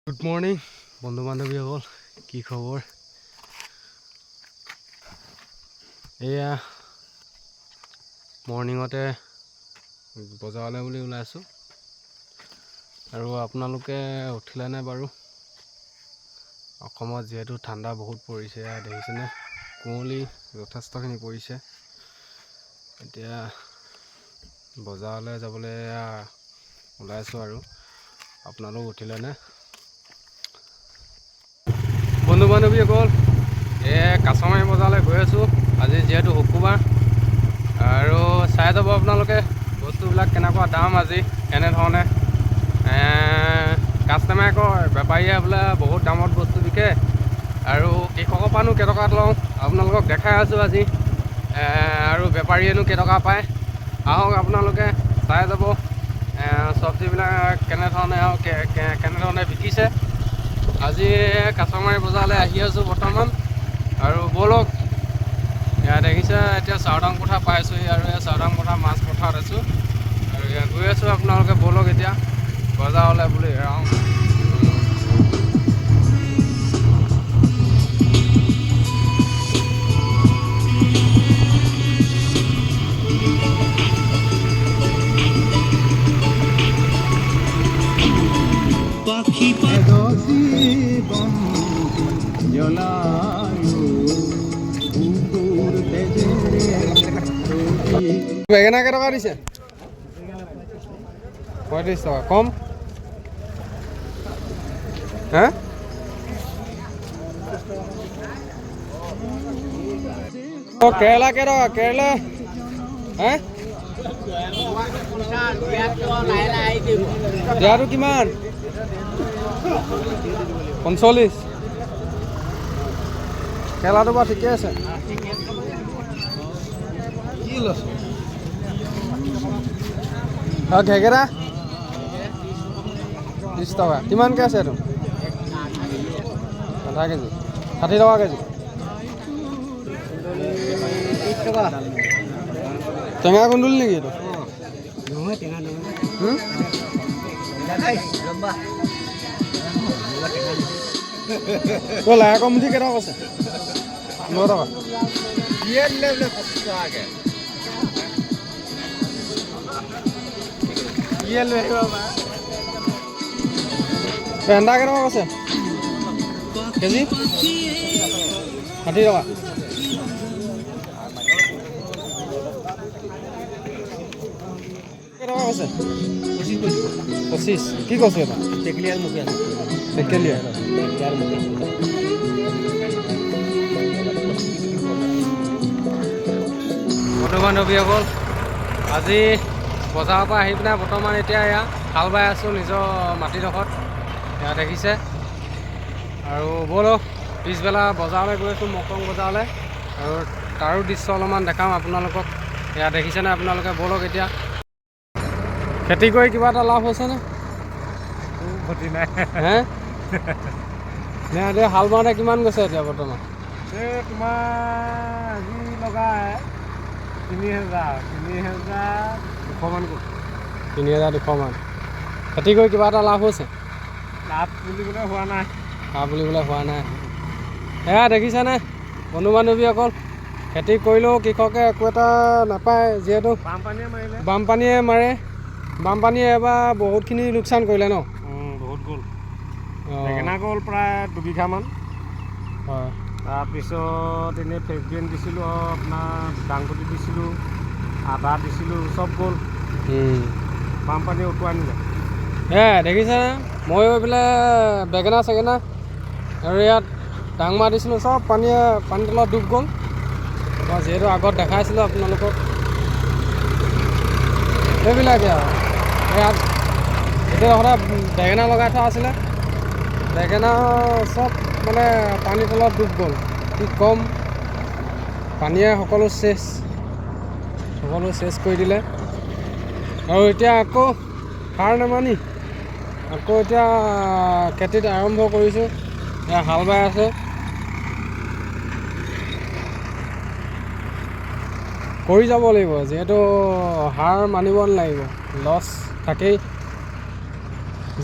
Good morning বন্ধু বান্ধৱীসকল, কি খবৰ? এয়া মৰ্ণিঙতে বজাৰলৈ বুলি ওলাইছোঁ। আৰু আপোনালোকে উঠিলেনে বাৰু? অসমত যিহেতু ঠাণ্ডা বহুত পৰিছে, দেখিছেনে? কুঁৱলী যথেষ্টখিনি পৰিছে। এতিয়া বজাৰলৈ যাবলৈ ওলাইছোঁ আৰু আপোনালোক উঠিলেনে? বন্ধু বান্ধৱীসকল, কাছমাৰী বজাৰলৈ গৈ আছোঁ। আজি যিহেতু শুক্ৰবাৰ, আৰু চাই যাব আপোনালোকে বস্তুবিলাক কেনেকুৱা দাম আজি, কেনেধৰণে কাষ্টমাৰে কয় বেপাৰীয়ে বোলে বহুত দামত বস্তু বিকে, আৰু কৃষকৰ পৰানো কেইটকাত লওঁ আপোনালোকক দেখাই আছোঁ আজি। আৰু বেপাৰীয়েনো কেইটকা পায়, আহক আপোনালোকে চাই যাব চব্জিবিলাক কেনেধৰণে আৰু কেনেধৰণে বিকিছে। আজি কাছমাৰী বজাৰলৈ আহি আছোঁ বৰ্তমান, আৰু ব'লক দেখিছে এতিয়া চাউদাং পথাৰ পাইছোঁহি, আৰু এই চাউদাং পথাৰ মাছ পথাৰত আছোঁ, আৰু গৈ আছোঁ। আপোনালোকে ব'লক এতিয়া বজাৰলৈ বুলি বেঙেনা কেইটকা দিছে? 35 টকা কম। হা কেৰেলা কেইটকা? কেৰেলা দিয়াটো কিমান? 45। কেৰেলাটো বাৰু ঠিকে আছে। আৰু ঘেগেৰা 30 টকা। কিমানকৈ আছে এইটো? আধা কেজি 60 টকা কেজি। টেঙা কুন্দুলি নেকি এইটো? লাইকৰ মুঠি কেইটকা আছে? 9 টকা। ভেন্দা কেইটকা আছে কেজি? 60 টকা। কেইটকা আছে? 25। কি কৈছে এটা? টেকেলিয়াৰ মুখী আছে। টেকেলিয়াৰ মুখী। বন্ধু বান্ধৱীসকল, আজি বজাৰৰ পৰা আহি পিনে বৰ্তমান এতিয়া হাল বাই আছোঁ নিজৰ মাটিডোখৰত। দেখিছে, আৰু ব'লক পিছবেলা বজাৰলৈ গৈ আছোঁ, মকৰং বজাৰলৈ, আৰু তাৰো দৃশ্য অলপমান দেখাম আপোনালোকক। দেখিছেনে আপোনালোকে? ব'লক এতিয়া। খেতি কৰি কিবা এটা লাভ হৈছেনে? ক্ষতি নাই। এতিয়া হাল বাওঁতে কিমান গৈছে এতিয়া বৰ্তমান? তোমাৰ আজি লগাই 3,000 200মান গ'ল। 3,200 মান। খেতি কৰি কিবা এটা লাভ হৈছে? লাভ বুলিবলৈ হোৱা নাই। দেখিছেনে বন্ধু বান্ধৱীসকল? খেতি কৰিলেও কৃষকে একো এটা নাপায়, যিহেতু বানপানীয়ে মাৰে। বানপানীয়ে এবাৰ বহুতখিনি লোকচান কৰিলে ন? বহুত গ'ল। বেঙেনা গ'ল প্ৰায় 2 বিঘামান। হয়। তাৰপিছত এনেই ফেচবিন দিছিলোঁ, আপোনাৰ দাংবডি দিছিলোঁ, আদা দিছিলোঁ, চব গ'ল। বানপানীয়ে উটুৱাই নিলে। দেখিছেনে? ময়ো এইফালে বেঙেনা চেঙেনা আৰু ইয়াত ডাংমা দিছিলোঁ, চব পানী তলত ডুব গ'ল। মই যিহেতু আগত দেখাইছিলোঁ আপোনালোকক, সেইবিলাকে আৰু ইয়াত এতিয়া সদায় বেঙেনা লগাই থোৱা আছিলে, বেঙেনা চব মানে পানী তলত ডুব গ'ল। কি কম, পানীয়ে সকলো চেচ কৰি দিলে। আৰু এতিয়া আকৌ সাৰ নামানি আকৌ এতিয়া খেতিত আৰম্ভ কৰিছোঁ। হাল বাই আছে। কৰি যাব লাগিব, যিহেতু হাৰ মানিব নালাগিব, লছ থাকেই।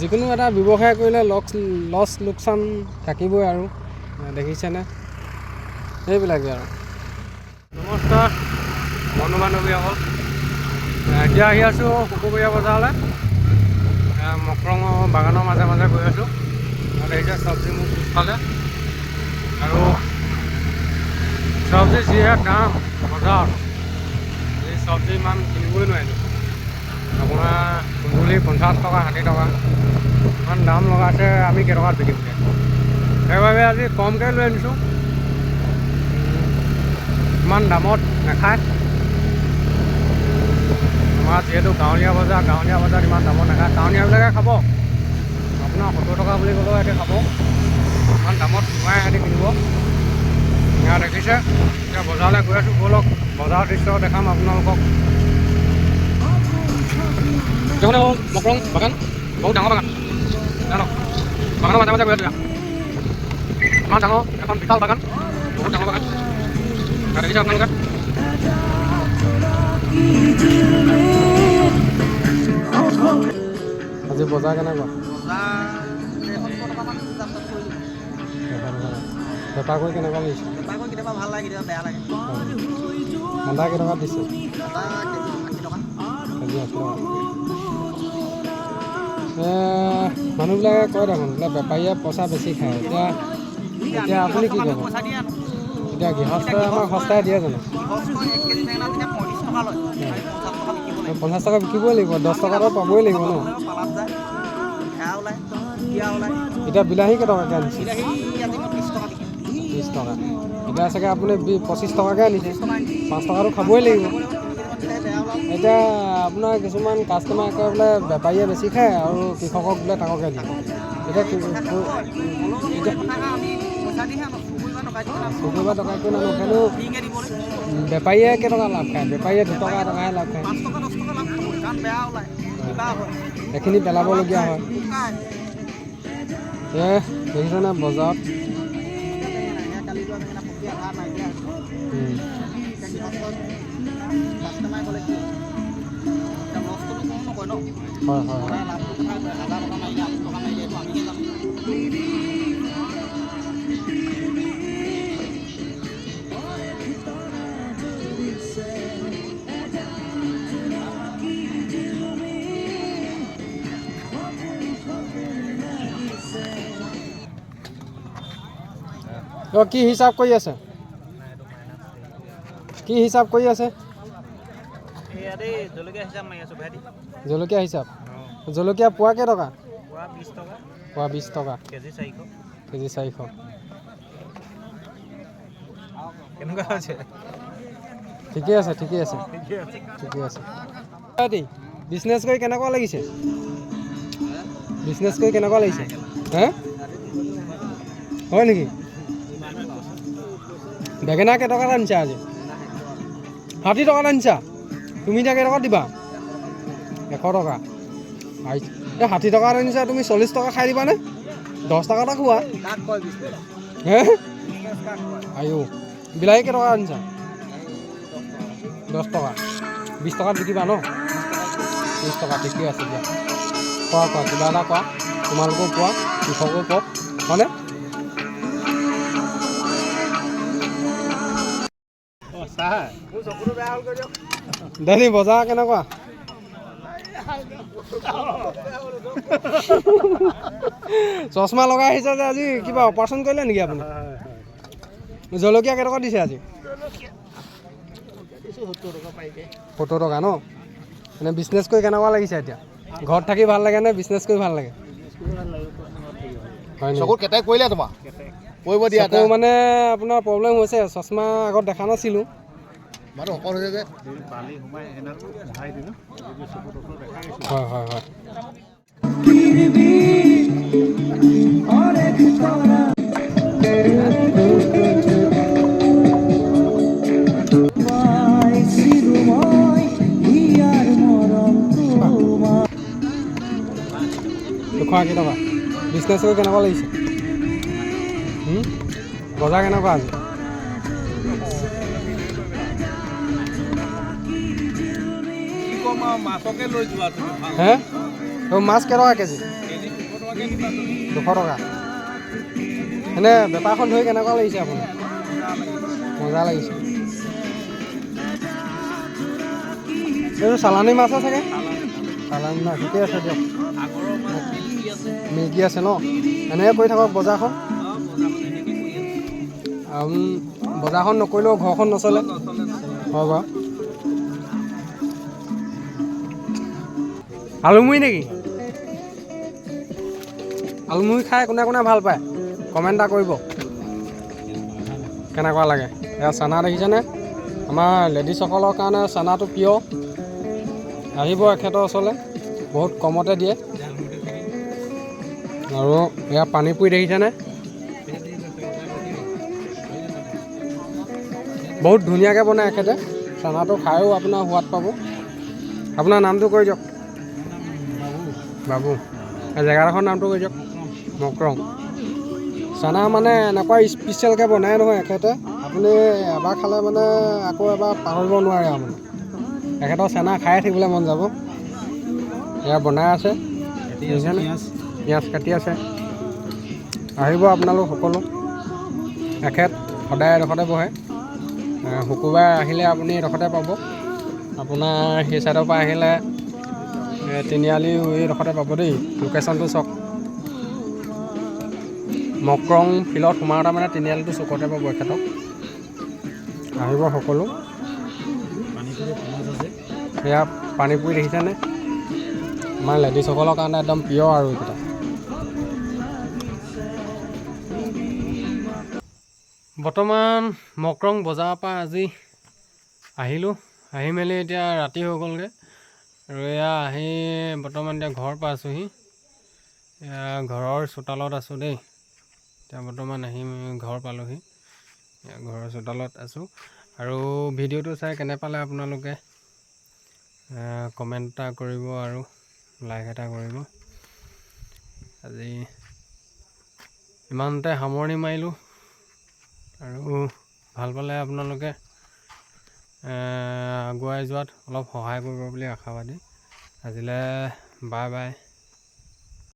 যিকোনো এটা ব্যৱসায় কৰিলে লছ লোকচান থাকিবই আৰু দেখিছেনে সেইবিলাকে আৰু। নমস্কাৰ বন্ধু বান্ধৱীসকল, এতিয়া আহি আছোঁ শুকুৰবৰীয়া বজাৰলৈ। মকৰঙৰ বাগানৰ মাজে মাজে গৈ আছোঁ। দেখিছে চব্জি মোৰ পিছফালে, আৰু চব্জি যিহে দাম বজাৰত, এই চব্জি ইমান কিনিবই নোৱাৰিলোঁ। আপোনাৰ কুন্দুলি 50 টকা 60 টকা ইমান দাম লগাইছে, আমি কেইটকাত বিকিমগৈ। সেইবাবে আজি কমকৈ লৈ আনিছোঁ, ইমান দামত নাখায়। আমাৰ যিহেতু গাঁৱলীয়া বজাৰত ইমান দামত নাখায়। টাউনীয়াবিলাকে খাব, আপোনাৰ 70 টকা বুলি ক'লেও সিহঁতে খাব, ইমান দামত নোৱাৰে সিহঁতে কিনিব। ইয়াত দেখিছে, এতিয়া বজাৰলৈ গৈ আছোঁ, ব'লক বজাৰৰ দৃশ্য দেখাম আপোনালোকক। দেখোন মকৰং বাগান, বহুত ডাঙৰ বাগান জানো, বাগানৰ মাজে মাজে গৈ আছোঁ। ইমান ডাঙৰ এখন বিশাল বাগান, বহুত ডাঙৰ বাগান দেখিছে আপোনালোকে। আজি বজাৰ কেনেকুৱা? বেপাৰ কৰি কেনেকুৱা লাগিছে? কেতিয়াবা ভাল লাগে, কেতিয়াবা বেয়া লাগে। আদা কেইটকাত দিছে? কেজি 80 টকা। মানুহবিলাকে কয় দেখোন বোলে বেপাৰীয়ে পইচা বেছি খায়। এতিয়া আপুনি কি ক'ব? এতিয়া গৃহস্থই আমাক সস্তাই দিয়ে জানো? 50 টকা বিকিবই লাগিব, 10 টকাটো পাবই লাগিব ন। এতিয়া বিলাহী কেইটকাকৈ আনিছে? 30 টকা। এতিয়া চাগে আপুনি 25 টকাকৈ আনিছে, 5 টকাটো খাবই লাগিব। এতিয়া আপোনাৰ কিছুমান কাষ্টমাৰে কয় বোলে বেপাৰীয়ে বেছি খায় আৰু কৃষকক বোলে তাককৈ দিয়ে। এতিয়া চকুবা টকাকৈ নানো, কিন্তু বেপাৰীয়ে কেইটকা লাভ খায়? বেপাৰীয়ে 2 টকা টকাহে লাভ খায়। এইখিনি পেলাবলগীয়া হয়। দেখিছেনে বজাৰত হয় হয় হয়। কি হিচাপ কৰি আছে? কি হিচাপ কৰি আছে? জলকীয়া হিচাপ। জলকীয়া পোৱা কেইটকা? পোৱা 20 টকা। কেজি 400। কেনেকুৱা হৈছে? ঠিকে আছে। বিজনেছ কৰি কেনেকুৱা লাগিছে? হে হয় নেকি? বেঙেনা কেইটকাত আনিছা আজি? 60 টকাত আনিছা? তুমি এতিয়া কেইটকাত দিবা? 100 টকা। এই 60 টকাত আনিছা, তুমি 40 টকা খাই দিবানে? 10 টকা এটা খোৱা। হে আয়ো। বিলাহী কেইটকা আনিছা? 10 টকা। 20 টকাত বিকিবা ন? 30 টকা। ঠিকে আছে দিয়া। কোৱা কিবা এটা কোৱা, তোমালোকেও কোৱা, কৃষকেও কওক, হয়নে? দাদী বজাৰ কেনেকুৱা? চশমা লগাই আহিছে যে, আজি কিবা অপাৰেশ্যন কৰিলে নেকি আপুনি? জলকীয়া কেইটকা দিছে আজি? 70 টকা ন? মানে বিজনেছ কৰি কেনেকুৱা লাগিছে এতিয়া? ঘৰত থাকি ভাল লাগে নে বিজনেছ কৰি ভাল লাগে? চকুৰ কেটাই কৰিলে তোমাৰ? কৰিব দিয়া চকু মানে আপোনাৰ প্ৰব্লেম হৈছে, চশমা আগত দেখা নাছিলোঁ। মানুহ অকল হৈছে যে। হয়। খোৱা কেইটকা? বিজনেছ কৰি কেনেকুৱা লাগিছে? বজাৰ কেনেকুৱা আজি? মাছকে লৈ যোৱা তুমি। হে মাছ কেইটকা কেজি? 200 টকা এনে বেপাৰখন ধৰি কেনেকুৱা লাগিছে আপোনাৰ মজা লাগিছে এইটো চালানী মাছ আছে চাগে চালানী মাছ ঠিকে আছে দিয়ক মিল্কি আছে ন এনেকৈ কৰি থাকক বজাৰখন বজাৰখন নকৰিলেও ঘৰখন নচলে হয় বাৰু আলুমুড়ি নেকি আলুমুড়ি খাই কোনে কোনে ভাল পায় কমেণ্ট এটা কৰিব কেনেকুৱা লাগে এয়া চানা দেখিছেনে আমাৰ লেডিছসকলৰ কাৰণে চানাটো প্ৰিয় আহিব এখেতৰ ওচৰলৈ বহুত কমতে দিয়ে আৰু এয়া পানীপুৰি দেখিছেনে বহুত ধুনীয়াকৈ বনায় এখেতে চানাটো খায়ো আপোনাৰ সোৱাদ পাব আপোনাৰ নামটো কৈ দিয়ক বাবু জেগাডোখৰ নামটো কৈ দিয়ক মকৰং চানা মানে এনেকুৱা স্পেচিয়েলকৈ বনাই নহয় এখেতে আপুনি এবাৰ খালে মানে আকৌ এবাৰ পাহৰিব নোৱাৰে আৰু মানে এখেতৰ চানা খায়ে থাকিবলৈ মন যাব এয়া বনাই আছে পিঁয়াজ কাটি আছে আহিব আপোনালোক সকলো এখেত সদায় এডোখৰতে বহে শুকুৰবাৰে আহিলে আপুনি এডোখৰতে পাব আপোনাৰ সেই চাইডৰ পৰা আহিলে তিনিআলি এইডোখৰতে পাব দেই লোকেশ্যনটো চাওক মকৰং ফিল্ডত সোমাওঁতে মানে তিনিআলিটো চুকতে পাব এখেতক আহিব সকলো সেয়া পানীপুৰি দেখিছেনে আমাৰ লেডিছসকলৰ কাৰণে একদম প্ৰিয় আৰু এইকেইটা বৰ্তমান মকৰং বজাৰৰ পৰা আজি আহিলোঁ আহি মেলি এতিয়া ৰাতি হৈ গ'লগৈ আৰু এয়া আহি বৰ্তমান এতিয়া ঘৰ পাইছোঁহি এয়া ঘৰৰ চোতালত আছোঁ দেই এতিয়া বৰ্তমান আহি ঘৰ পালোঁহি ঘৰৰ চোতালত আছোঁ আৰু ভিডিঅ'টো চাই কেনে পালে আপোনালোকে কমেণ্ট এটা কৰিব আৰু লাইক এটা কৰিব আজি ইমানতে সামৰণি মাৰিলোঁ আৰু ভাল পালে আপোনালোকে আগুৱাই যোৱাত অলপ সহায় কৰিব বুলি আশাবাদী আজিলৈ বাই বাই